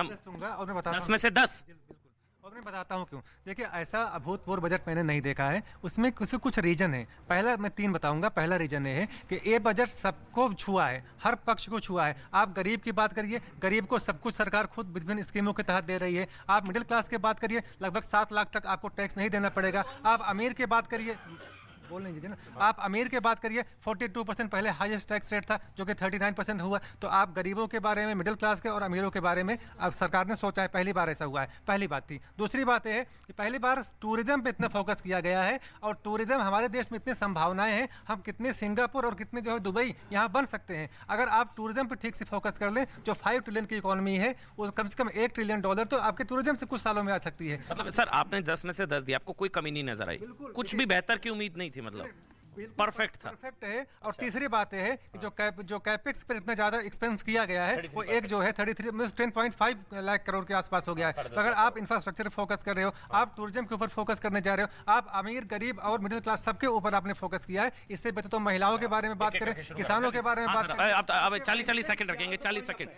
और मैं बताता 10 में से 10। और मैं बताता हूँ क्यों। देखिए, ऐसा अभूतपूर्व बजट मैंने नहीं देखा है। उसमें कुछ रीजन है। पहला मैं 3 बताऊंगा। पहला रीजन ये है कि ये बजट सबको छुआ है, हर पक्ष को छुआ है। आप गरीब की बात करिए, गरीब को सब कुछ सरकार खुद विभिन्न स्कीमों के तहत दे रही है। आप मिडिल क्लास की बात करिए, लगभग 7 लाख तक आपको टैक्स नहीं देना पड़ेगा। आप अमीर की बात करिए, बोल नहीं दीजिए ना। आप अमीर की बात करिए, 42% पहले हाईएस्ट टैक्स रेट था, जो कि 39% हुआ। तो आप गरीबों के बारे में, मिडिल क्लास के और अमीरों के बारे में अब सरकार ने सोचा है। पहली बार ऐसा हुआ है, पहली बात थी। दूसरी बात यह है कि पहली बार टूरिज्म पे इतना फोकस किया गया है, और टूरिज्म हमारे देश में इतनी संभावनाएं हैं। हम कितने सिंगापुर और कितने जो है दुबई यहाँ बन सकते हैं, अगर आप टूरिज्म पर ठीक से फोकस कर लें। जो 5 ट्रिलियन की इकोनॉमी है, वो कम से कम $1 ट्रिलियन तो आपके टूरिज्म से कुछ सालों में आ सकती है। मतलब सर, आपने 10 में से 10 दिया, आपको कोई कमी नहीं नजर आई? कुछ भी बेहतर की उम्मीद नहीं थी? मतलब परफेक्ट था। परफेक्ट है। और तीसरी बात है कि जो कैपेक्स पर इतना ज्यादा एक्सपेंस किया गया है, वो एक जो है 10.5 लाख करोड़ के आसपास हो गया है। तो अगर आप इंफ्रास्ट्रक्चर पर फोकस कर रहे हो, आप टूरिज्म के ऊपर फोकस करने जा रहे हो, आप अमीर गरीब और मिडिल क्लास सबके ऊपर आपने फोकस किया है। इससे बेहतर तो महिलाओं के बारे में बात करें, किसानों के बारे में बात करें। अब 40 सेकंड रखेंगे, 40 सेकंड।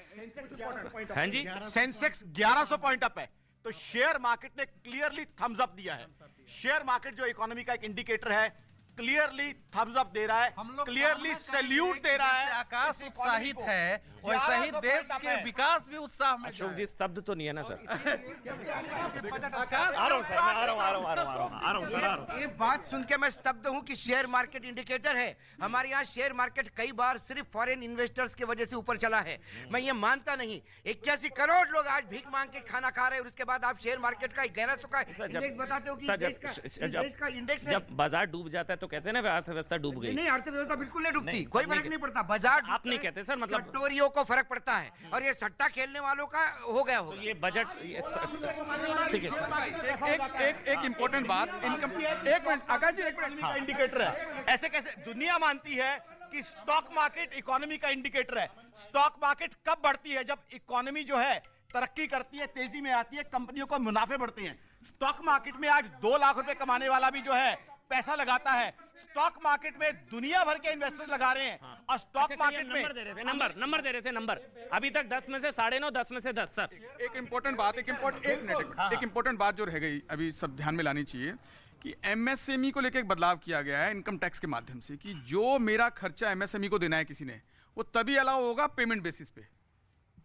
हाँ जी, सेंसेक्स 1100 पॉइंट अप है। तो शेयर मार्केट ने क्लियरली थम्स अप दिया है। शेयर मार्केट जो इकोनॉमी का एक इंडिकेटर है, क्लियरली थम्स अप दे रहा है, क्लियरली सैल्यूट दे रहा है। आकाश उत्साहित है, वैसे ही देश के विकास भी उत्साह में। अशोक जी स्तब्ध तो नहीं है ना सर? ये बात सुन के मैं स्तब्ध हूँ कि शेयर मार्केट इंडिकेटर है। हमारे यहाँ शेयर मार्केट कई बार सिर्फ फॉरेन इन्वेस्टर्स की वजह से ऊपर चला है। मैं ये मानता नहीं। 81 करोड़ लोग आज भीख मांग के खाना खा रहे हैं, और उसके बाद आप शेयर मार्केट का 1100 का इंडेक्स बताते हो कि देश का इंडेक्स है। जब बाजार डूब जाता है तो कहते हैं ना अर्थव्यवस्था डूब गई। नहीं, अर्थव्यवस्था बिल्कुल नहीं डूबती, कोई फर्क नहीं पड़ता। बाजार आप नहीं कहते सर, मतलब सट्टोरियों को फर्क पड़ता है, और ये सट्टा खेलने वालों का हो गया होगा। ये बजट ठीक है। एक इंपॉर्टेंट बात, इनकम, एक मिनट आकाश जी, 1 मिनट का इंडिकेटर है। ऐसे कैसे दुनिया मानती है कि स्टॉक मार्केट इकोनॉमी का इंडिकेटर है। स्टॉक मार्केट कब बढ़ती है? जब इकोनॉमी जो है तरक्की करती है, तेजी में आती है, कंपनियों को मुनाफे बढ़ते हैं। स्टॉक मार्केट में आज 2 लाख रुपए कमाने वाला भी जो है पैसा लगाता है। स्टॉक मार्केट में दुनिया भर के इन्वेस्टर्स लगा रहे हैं। और स्टॉक मार्केट में नंबर दे रहे थे नंबर। अभी तक 10 में से 9.5, 10 में से 10 सर। एक इंपॉर्टेंट बात, एक इंपॉर्टेंट बात जो रह गई अभी सब ध्यान में लानी चाहिए कि एमएसएमई को लेकर एक बदलाव किया गया है इनकम टैक्स के माध्यम से, कि जो मेरा खर्चा एमएसएमई को देना है किसी ने, वो तभी अलाउ होगा पेमेंट बेसिस पे।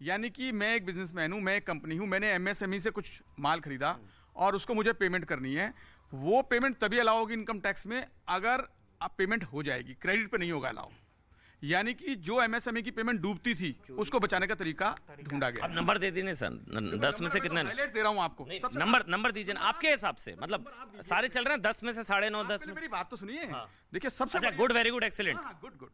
यानी कि मैं एक बिजनेसमैन हूं, मैं एक कंपनी हूं, मैंने एमएसएमई से कुछ माल खरीदा और उसको मुझे पेमेंट करनी है। वो पेमेंट तभी अलाउ होगी इनकम टैक्स में अगर आप पेमेंट हो जाएगी, क्रेडिट पे नहीं होगा अलाउ। यानी कि जो एमएसएमई की पेमेंट डूबती थी, उसको बचाने का तरीका ढूंढा गया। अब नंबर दे दीजिए सर, 10 में से कितना? हाईलाइट दे रहा हूं आपको। नंबर दीजिए ना आपके हिसाब से। मतलब सारे चल रहे हैं 10 में से 9.5, 10 में। मेरी बात तो सुनिए। देखिए सबसे अच्छा, good, very good, excellent. Good.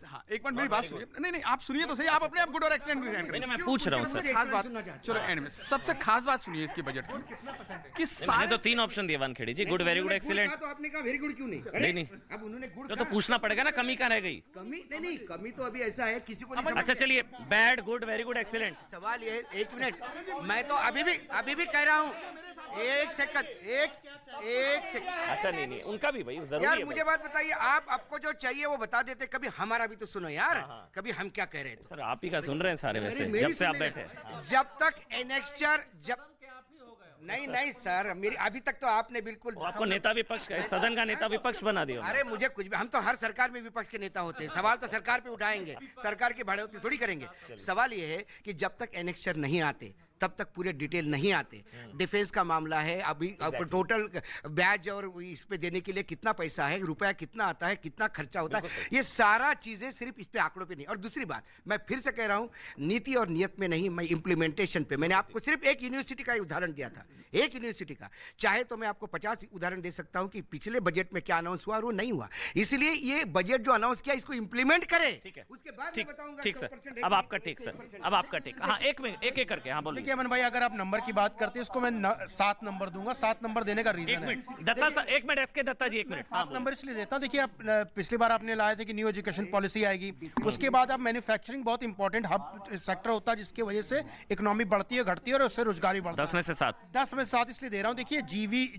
हाँ, एक मिनट मेरी बात सुनिए। नहीं, आप सुनिए तो सही। आप अपने आप गुड और एक्सीलेंट नहीं, मैं पूछ रहा हूँ सर। खास बात, चलो एंड में सबसे खास बात सुनिए इसके बजट की कि मैंने तो 3 ऑप्शन दिए वानखेड़ी जी, गुड, वेरी गुड, एक्सीलेंट। तो आपने कहा वेरी गुड क्यों नहीं? नहीं, अब उन्होंने गुड तो पूछना पड़ेगा ना, कमी कहाँ रह गई? कमी नहीं, कमी तो अभी ऐसा है किसी को नहीं। अच्छा चलिए, bad, good, very good, excellent. सवाल ये, 1 मिनट, मैं तो अभी भी कह रहा हूँ। एक सेकंड। अच्छा नहीं, उनका भी भाई जरूरी यार है। मुझे बात बताइए, आपको जो चाहिए वो बता देते। कभी हमारा भी तो सुनो यार। कभी हम क्या कह रहे थे? सर आप ही का सुन रहे हैं सारे वैसे, मेरी जब से आप सुन बैठे। जब तक एनेक्चर नहीं सर, मेरी अभी तक तो आपने बिल्कुल आपको नेता विपक्ष का, सदन का नेता विपक्ष बना दिया। अरे मुझे कुछ भी, हम तो हर सरकार में विपक्ष के नेता होते हैं। सवाल तो सरकार पे उठाएंगे, सरकार की बढ़ोतरी थोड़ी करेंगे। सवाल ये है कि जब तक एनेक्चर नहीं आते तब तक पूरे डिटेल नहीं आते। डिफेंस का मामला है, अभी टोटल ब्याज और इस पे देने के लिए कितना पैसा है, रुपया कितना आता है, कितना खर्चा होता है, ये सारा चीजें सिर्फ इस पे आंकड़ों पे नहीं। और दूसरी बात, मैं फिर से कह रहा हूं, नीति और नियत में नहीं, मैं इंप्लीमेंटेशन पे। मैंने आपको सिर्फ एक यूनिवर्सिटी का उदाहरण दिया था, एक यूनिवर्सिटी का। चाहे तो मैं आपको 50 उदाहरण दे सकता हूं कि पिछले बजट में क्या अनाउंस हुआ और वो नहीं हुआ। इसलिए ये बजट जो अनाउंस किया, इसको इंप्लीमेंट करें, उसके बाद मैं बताऊंगा। ठीक सर, अब आपका ठीक सर, अब आपका ठीक। हाँ, एक मिनट, एक करके। हाँ बोलिए। देखिए अमन भाई, अगर आप नंबर की बात करते हैं, इसको मैं 7 नंबर दूंगा। 7 नंबर देने का रीजन है। Datta sir, 1 minute, SK Datta ji 1 minute. 7 number इसलिए देता हूं, देखिए आप पिछली बार आपने लाया था कि न्यू एजुकेशन पॉलिसी आएगी, उसके बाद अब मैन्युफैक्चरिंग बहुत इंपॉर्टेंट हब सेक्टर होता है, जिसकी वजह से इकोनॉमी बढ़ती है, घटती है और उससे रोजगारी बढ़ता है। 10 में से 7। 10 में 7 इसलिए दे रहा हूं। देखिए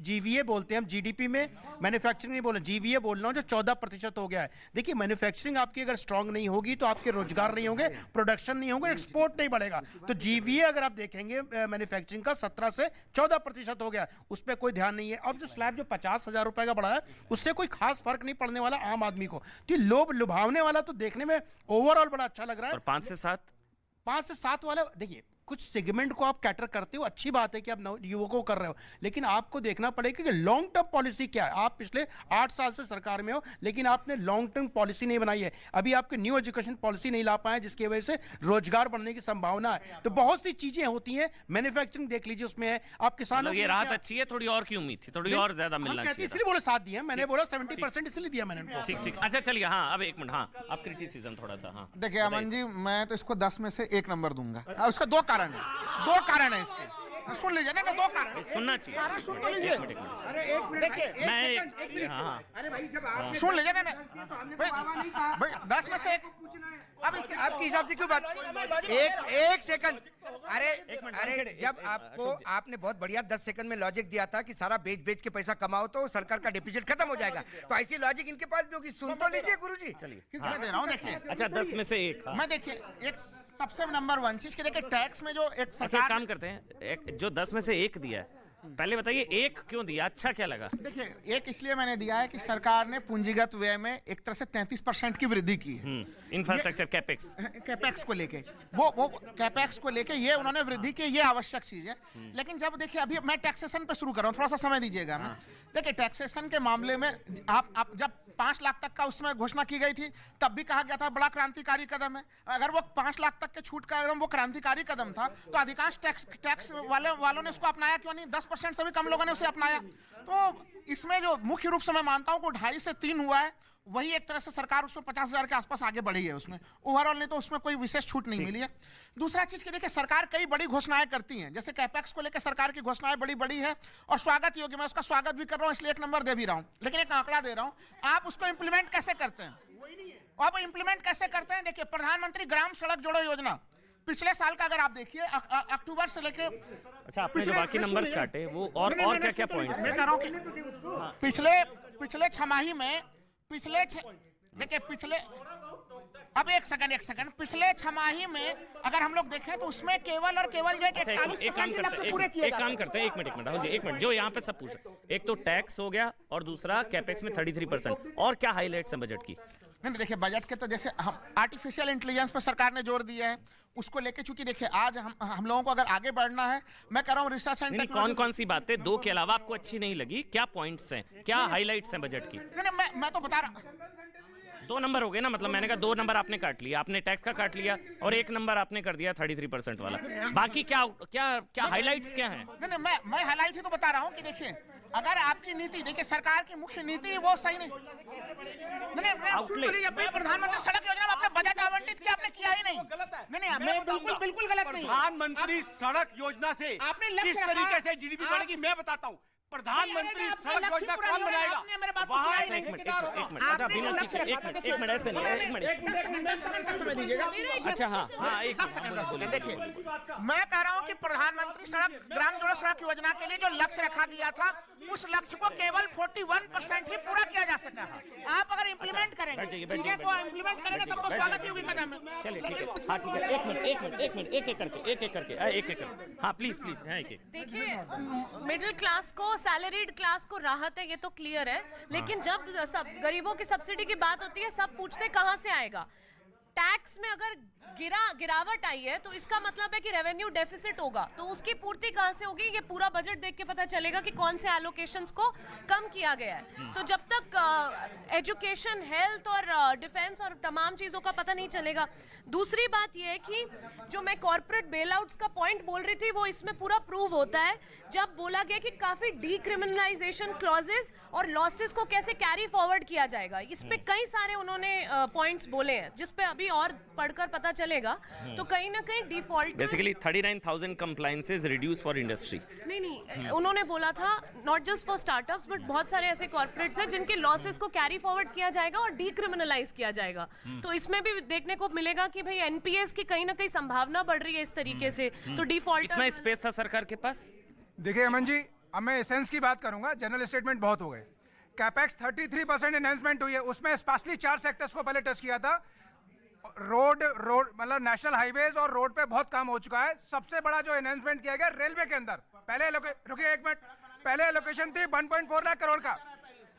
जीवीए बोलते हैं हम, जीडीपी में मैन्युफैक्चरिंग नहीं बोल रहे, जीवीए बोल रहा हूं, जो 14% हो गया है। देखिए मैन्युफैक्चरिंग आपकी अगर स्ट्रांग नहीं होगी तो आपके रोजगार नहीं होंगे, प्रोडक्शन नहीं होंगे, एक्सपोर्ट नहीं बढ़ेगा। तो जीवीए अगर आप देखेंगे देखेंगे मैन्युफैक्चरिंग का 17 से 14% हो गया, उस पर कोई ध्यान नहीं है। अब जो स्लैब जो 50,000 रुपए का बढ़ा है उससे कोई खास फर्क नहीं पड़ने वाला आम आदमी को। तो लोभ लुभावने वाला तो देखने में ओवरऑल बड़ा अच्छा लग रहा है। और 5 से 7 5 से 7 वाले देखिए कुछ सेगमेंट को आप कैटर करते हो, अच्छी बात है कि आप युवकों को कर रहे हो, लेकिन आपको देखना पड़ेगा कि लॉन्ग टर्म पॉलिसी क्या है। आप पिछले 8 साल से सरकार में हो लेकिन आपने लॉन्ग टर्म पॉलिसी नहीं बनाई है। अभी आपके न्यू एजुकेशन पॉलिसी नहीं ला पाए जिसकी वजह से रोजगार बढ़ने की संभावना है। तो बहुत सी चीजें होती हैं, मैन्युफैक्चरिंग देख लीजिए उसमें है, आप किसानों मतलब ये राहत अच्छी है, थोड़ी और की उम्मीद थी, थोड़ी और ज्यादा मिलना चाहिए था। इसलिए बोले साथ दिया, मैंने बोला 70% इसलिए दिया मैंने उनको। ठीक ठीक, अच्छा चलिए, हाँ अब एक मिनट, हाँ अब क्रिटिसिज्म थोड़ा सा, हाँ देखिए अमन जी, मैं तो इसको 10 में से 1 नंबर दूंगा। अब इसका 2 कारण है, 2 कारण है इसके, सुन लीजिए ना, 2 कारण सुनना चाहिए। कारण सुन तो लीजिए। अरे एक मिनट देखिए, मैं हाँ अरे भाई जब आप सुन लीजिए ना भाई 10 में से 1। अब आपके हिसाब से क्यों बात, एक सेकंड, अरे जब आपको आपने बहुत बढ़िया 10 सेकंड में लॉजिक दिया था कि सारा बेच के पैसा कमाओ तो सरकार का डिफिसिट खत्म हो जाएगा, तो ऐसी लॉजिक इनके पास भी होगी, सुन तो लीजिए गुरुजी। क्योंकि मैं दे रहा हूँ, देखिए अच्छा 10 में से 1, मैं देखिए एक सबसे नंबर 1 चीज के, देखिए टैक्स में जो एक अच्छा एक सरकार, काम करते हैं, एक जो 10 में से 1 दिया है, पहले बताइए 1 क्यों दिया, अच्छा क्या लगा? देखिए एक इसलिए मैंने दिया है कि सरकार ने पूंजीगत व्यय में एक तरह से 33% की वृद्धि की है इंफ्रास्ट्रक्चर कैपेक्स कैपेक्स को लेके, वो कैपेक्स को लेके ये उन्होंने वृद्धि की, ये आवश्यक चीज है। लेकिन जब देखिए अभी मैं टैक्सेशन पे शुरू कर रहा हूँ, थोड़ा सा समय दीजिएगा। मैं देखिए टैक्सेशन के मामले में आप जब 5 लाख तक का उसमें घोषणा की गई थी तब भी कहा गया था बड़ा क्रांतिकारी कदम है। अगर वो 5 लाख तक के छूट का कदम वो क्रांतिकारी कदम था तो अधिकांश टैक्स वालों ने उसको अपनाया क्यों नहीं? 10% से भी कम लोगों ने उसे अपनाया। तो इसमें जो मुख्य रूप से मैं मानता हूँ कि 2.5 से 3 हुआ है, वही एक तरह से सरकार उसमें 50,000 के आसपास आगे बढ़ी है उसमें ओवरऑल, नहीं तो उसमें कोई विशेष छूट नहीं मिली है। दूसरा चीज की देखिए सरकार कई बड़ी घोषणाएं करती है, जैसे कैपेक्स को लेकर सरकार की घोषणाएं बड़ी है और स्वागत योग्य, मैं उसका स्वागत भी कर रहा हूं, इसलिए 1 नंबर दे भी रहा हूं। लेकिन एक आंकड़ा दे रहा हूं, आप उसको इंप्लीमेंट कैसे करते हैं? अब इंप्लीमेंट कैसे करते हैं? देखिए प्रधानमंत्री ग्राम सड़क जोड़ो योजना पिछले साल का अगर आप देखिए अक्टूबर से लेके, अच्छा आपने जो बाकी नंबर्स काटे वो और क्या क्या पॉइंट्स मैं कह रहा हूं कि पिछले 6 माही में देखिए पिछले अब एक सेकंड पिछले 6 माही में अगर हम लोग देखें तो उसमें केवल और केवल जो है 41% पूरे किए। एक काम करते हैं, एक मिनट जो यहाँ पे सब पूछ रहे, एक तो टैक्स हो गया और दूसरा कैपेक्स में 33%, और क्या हाईलाइट्स हैं बजट की? नहीं देखिए बजट के तो जैसे हम आर्टिफिशियल इंटेलिजेंस पर सरकार ने जोर दिया है, उसको लेके चूंकि देखिए आज हम लोगों को अगर आगे बढ़ना है, मैं कह रहा हूँ रिसर्च एंड कौन कौन सी बातें 2 के अलावा आपको अच्छी नहीं लगी, क्या पॉइंट्स हैं, क्या हाईलाइट्स हैं बजट की? नहीं मैं तो बता रहा, 2 नंबर हो गए ना, मतलब मैंने कहा 2 नंबर आपने काट लिया, आपने टैक्स का काट लिया और 1 नंबर आपने कर दिया 33% वाला, बाकी क्या हाईलाइट्स क्या हैं? नहीं मैं हाईलाइट ही तो बता रहा हूँ कि देखिए अगर आपकी नीति, देखिए सरकार की मुख्य नीति वो सही नहीं, प्रधानमंत्री सड़क योजना में आपने बजट आवंटित किया, आपने किया ही नहीं। मैं बिल्कुल गलत नहीं। प्रधानमंत्री सड़क योजना से आपने किस तरीके से जीडीपी बढ़ेगी मैं बताता हूँ। प्रधानमंत्री सड़क योजना कौन बनाएगा? एक मिनट, अच्छा बिना एक मिनट ऐसे नहीं, एक मिनट, अच्छा हाँ एक मिनट देखिए मैं कह रहा हूँ कि प्रधानमंत्री सड़क ग्राम जोड़ो सड़क योजना के लिए जो लक्ष्य रखा गया था उस लक्ष्य को केवल 41% ही पूरा किया जा सका। आप अगर इम्प्लीमेंट करेंगे चीजें को इम्प्लीमेंट करेंगे तब तो स्वागत ही होगी कदम में। चलिए ठीक है, हाँ ठीक है, एक मिनट एक एक करके हाँ प्लीज एक। देखिए मिडिल क्लास को, सैलरीड क्लास को राहत है, ये तो क्लियर है, लेकिन जब सब गरीबों की सब्सिडी की बात होती है सब पूछते कहां से आएगा। टैक्स में अगर गिरावट आई है तो इसका मतलब है कि रेवेन्यू डेफिसिट होगा, तो उसकी पूर्ति कहां से होगी? ये पूरा बजट देख के पता चलेगा कि कौन से एलोकेशंस को कम किया गया है। तो जब तक एजुकेशन, हेल्थ और डिफेंस और तमाम चीजों का पता नहीं चलेगा। दूसरी बात ये है कि जो मैं कॉर्पोरेट बेलआउट्स का पॉइंट बोल रही थी वो इसमें पूरा प्रूव होता है जब बोला गया कि काफी डीक्रिमिनलाइजेशन क्लॉजेस और लॉसेस को कैसे कैरी फॉरवर्ड किया जाएगा। इस पे कई सारे उन्होंने पॉइंट्स बोले हैं जिस पे अभी और पढ़कर पता चलेगा। तो कहीं ना कहीं default basically 39,000 compliances reduce for industry. नहीं उन्होंने बोला था not just for startups but बहुत सारे ऐसे कॉर्पोरेट्स हैं जिनके लॉसेस को कैरी फॉरवर्ड किया जाएगा और डीक्रिमिनलाइज किया जाएगा। तो इसमें भी देखने को मिलेगा कि भाई एनपीएस की कहीं ना कहीं संभावना बढ़ रही है इस तरीके से। तो डिफॉल्ट इतना स्पेस था सरकार के पास। देखिए अमन जी, अब मैं एसेंस की बात करूंगा, जनरल स्टेटमेंट बहुत हो गए। कैपेक्स 33% एनहेंसमेंट हुई है, उसमें स्पेशली 4 सेक्टर्स को पहले टच किया था। रोड मतलब नेशनल हाईवेज और रोड पे बहुत काम हो चुका है। सबसे बड़ा जो एनहांसमेंट किया गया रेलवे के अंदर, पहले रुकिए एक मिनट, पहले एलोकेशन थी 1.4 लाख करोड़ का,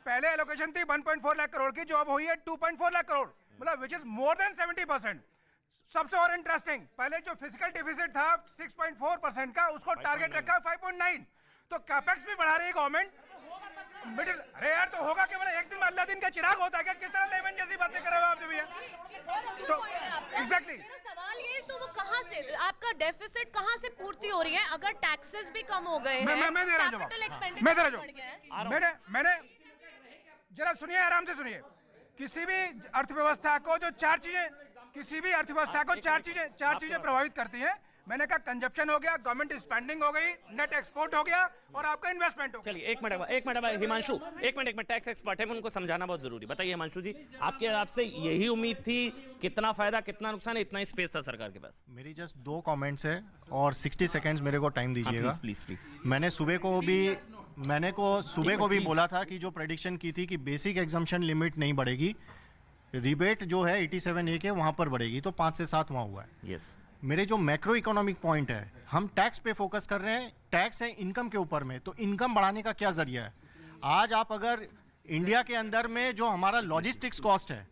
पहले एलोकेशन थी 1.4 लाख करोड़ की, जो अब हुई है 2.4 लाख करोड़, मतलब विच इज मोर देन 70%। सबसे और इंटरेस्टिंग, पहले जो फिजिकल डिफिसिट था 6.4% का, उसको टारगेट रखा 5.9। तो कैपेक्स भी बढ़ा रही है गवर्नमेंट। मिडिल, अरे यार तो होगा कि मतलब एक दिन में अल्लाह दिन का चिराग होता है क्या? किस तरह लेमन जैसी बातें कर रहे हो आप जो भैया? तो एग्जैक्टली मेरा सवाल ये, तो वो कहाँ से आपका डेफिसिट कहाँ से पूर्ति हो रही है अगर टैक्सेस भी कम हो गए हैं? मैं दे रहा जवाब, मैं दे रहा जवाब। मैंने जरा सुनिए, आराम से सुनिए। किसी भी अर्थव्यवस्था को जो चार चीजें प्रभावित करती हैं। मैंने कहा कंजप्शन हो गया, गवर्नमेंट स्पेंडिंग हो गई, नेट एक्सपोर्ट हो गया और आपका इन्वेस्टमेंट हो गया। चलिए एक मिनट हिमांशु, एक मिनट टैक्स एक्सपर्ट है, उनको समझाना बहुत जरूरी। बताइए हिमांशु जी, आपसे यही उम्मीद थी, कितना फायदा कितना नुकसान, इतना ही स्पेस था सरकार के पास? मेरी जस्ट 2 कमेंट्स है और 60 सेकेंड्स मेरे को टाइम दीजिएगा। प्लीज। मैंने सुबह को भी बोला था कि जो प्रेडिक्शन की थी कि बेसिक एग्जम्पशन लिमिट नहीं बढ़ेगी, रिबेट जो है 87A के वहाँ पर बढ़ेगी, तो 5 से 7 वहाँ हुआ है। यस, मेरे जो मैक्रो इकोनॉमिक पॉइंट है, हम टैक्स पे फोकस कर रहे हैं, टैक्स है इनकम के ऊपर में, तो इनकम बढ़ाने का क्या जरिया है? आज आप अगर इंडिया के अंदर में जो हमारा लॉजिस्टिक्स कॉस्ट है,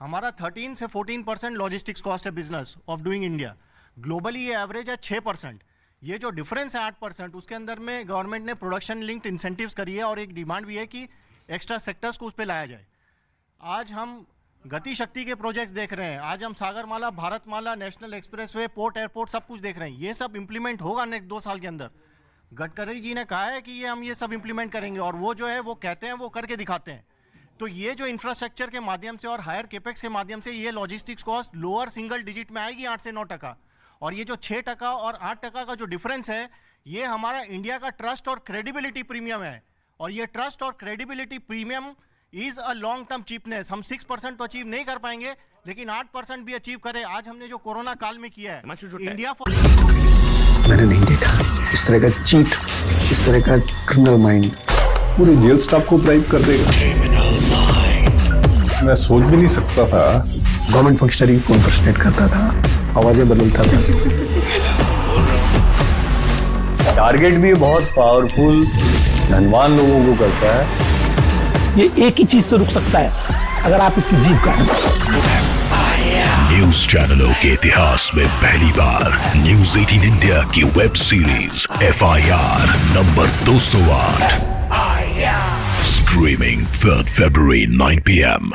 हमारा 13 से 14% लॉजिस्टिक्स कॉस्ट है business of doing India, globally ये एवरेज है 6%। ये जो डिफरेंस है 8%, उसके अंदर में गवर्नमेंट ने प्रोडक्शन लिंक्ड इंसेंटिव्स करी है और एक डिमांड भी है कि एक्स्ट्रा सेक्टर्स को उस पर लाया जाए। आज हम गति शक्ति के प्रोजेक्ट्स देख रहे हैं, आज हम Sagarmala, Bharatmala, national expressway, port, airport सब कुछ देख रहे हैं। ये सब इंप्लीमेंट होगा नेक्स्ट 2 साल के अंदर। गडकरी जी ने कहा है कि हम ये सब इंप्लीमेंट करेंगे और वो जो है वो कहते हैं, वो करके दिखाते हैं। तो ये जो इंफ्रास्ट्रक्चर के माध्यम से और हायर केपेक्स के माध्यम से ये logistics cost lower single digit में आएगी 8 से 9%। और ये जो 6% और 8% का जो डिफरेंस है, ये हमारा इंडिया का ट्रस्ट और क्रेडिबिलिटी प्रीमियम है। और ये ट्रस्ट और credibility premium is a long term cheapness. हम 6% तो अचीव नहीं कर पाएंगे, लेकिन 8% भी अचीव करें। आज हमने जो कोरोना काल में किया है, इंडिया फॉर, मैंने नहीं देखा इस तरह का चीट, इस तरह का क्रिमिनल माइंड पूरे जेल स्टाफ को ब्राइब कर देगा। मैं सोच भी नहीं सकता था। गवर्नमेंट फंक्शनरी को इम्पर्सनेट करता था, आवाजें बदलता था। टारगेट भी बहुत पावरफुल, धनवान लोगों को करता है। ये एक ही चीज से रुक सकता है, अगर आप इसकी जीभ काटें। न्यूज चैनलों के इतिहास में पहली बार न्यूज 18 इंडिया की web series FIR number 208 streaming 3 February 9 PM